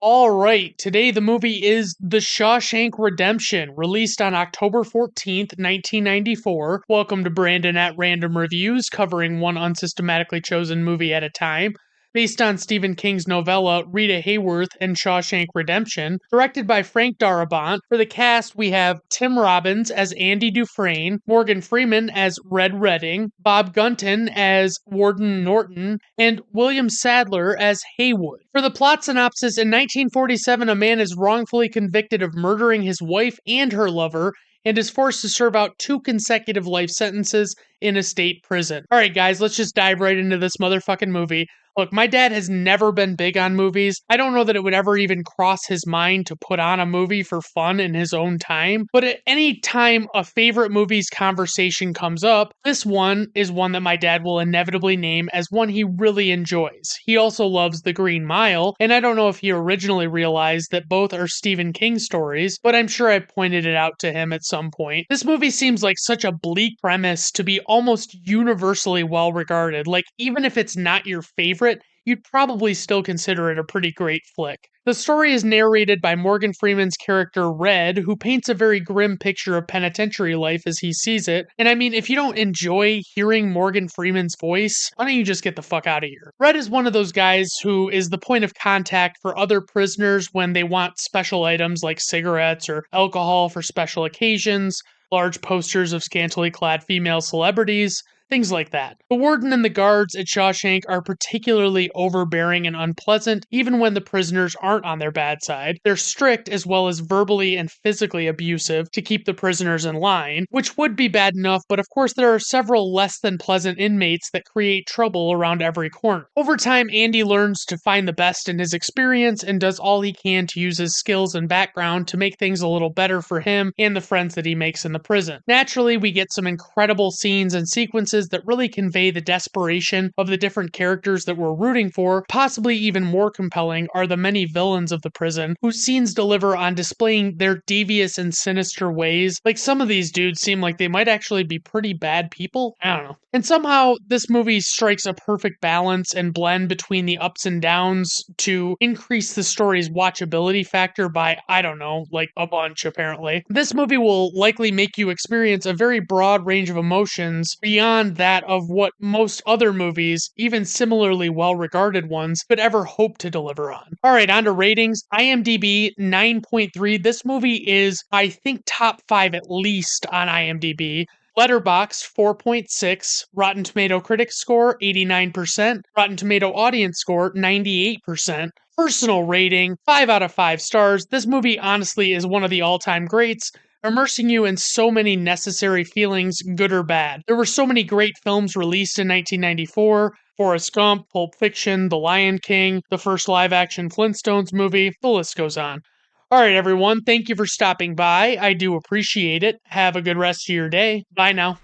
All right, today the movie is The Shawshank Redemption, released on October 14th, 1994. Welcome to Brandon at Random Reviews, covering one unsystematically chosen movie at a time. Based on Stephen King's novella Rita Hayworth and Shawshank Redemption, directed by Frank Darabont. For the cast, we have Tim Robbins as Andy Dufresne, Morgan Freeman as Red Redding, Bob Gunton as Warden Norton, and William Sadler as Haywood. For the plot synopsis, in 1947, a man is wrongfully convicted of murdering his wife and her lover and is forced to serve out 2 consecutive life sentences in a state prison. All right, guys, let's just dive right into this motherfucking movie. Look, my dad has never been big on movies. I don't know that it would ever even cross his mind to put on a movie for fun in his own time. But at any time a favorite movie's conversation comes up, this one is one that my dad will inevitably name as one he really enjoys. He also loves The Green Mile, and I don't know if he originally realized that both are Stephen King stories, but I'm sure I pointed it out to him at some point. This movie seems like such a bleak premise to be almost universally well regarded. Like, even if it's not your favorite, you'd probably still consider it a pretty great flick. The story is narrated by Morgan Freeman's character Red, who paints a very grim picture of penitentiary life as he sees it. And I mean, if you don't enjoy hearing Morgan Freeman's voice, why don't you just get the fuck out of here? Red is one of those guys who is the point of contact for other prisoners when they want special items like cigarettes or alcohol for special occasions, large posters of scantily clad female celebrities, things like that. The warden and the guards at Shawshank are particularly overbearing and unpleasant, even when the prisoners aren't on their bad side. They're strict as well as verbally and physically abusive to keep the prisoners in line, which would be bad enough, but of course there are several less than pleasant inmates that create trouble around every corner. Over time, Andy learns to find the best in his experience and does all he can to use his skills and background to make things a little better for him and the friends that he makes in the prison. Naturally, we get some incredible scenes and sequences that really convey the desperation of the different characters that we're rooting for. Possibly even more compelling are the many villains of the prison, whose scenes deliver on displaying their devious and sinister ways. Like, some of these dudes seem like they might actually be pretty bad people. I don't know. And somehow, this movie strikes a perfect balance and blend between the ups and downs to increase the story's watchability factor by, I don't know, like a bunch apparently. This movie will likely make you experience a very broad range of emotions beyond that of what most other movies, even similarly well-regarded ones, could ever hope to deliver on. Alright, on to ratings. IMDb 9.3. This movie is, I think, top 5 at least on IMDb. Letterboxd 4.6, Rotten Tomato critic score 89%, Rotten Tomato audience score 98%. Personal rating 5 out of 5 stars. This movie honestly is one of the all-time greats, immersing you in so many necessary feelings, good or bad. There were so many great films released in 1994. Forrest Gump, Pulp Fiction, The Lion King, the first live-action Flintstones movie, the list goes on. Alright everyone, thank you for stopping by. I do appreciate it. Have a good rest of your day. Bye now.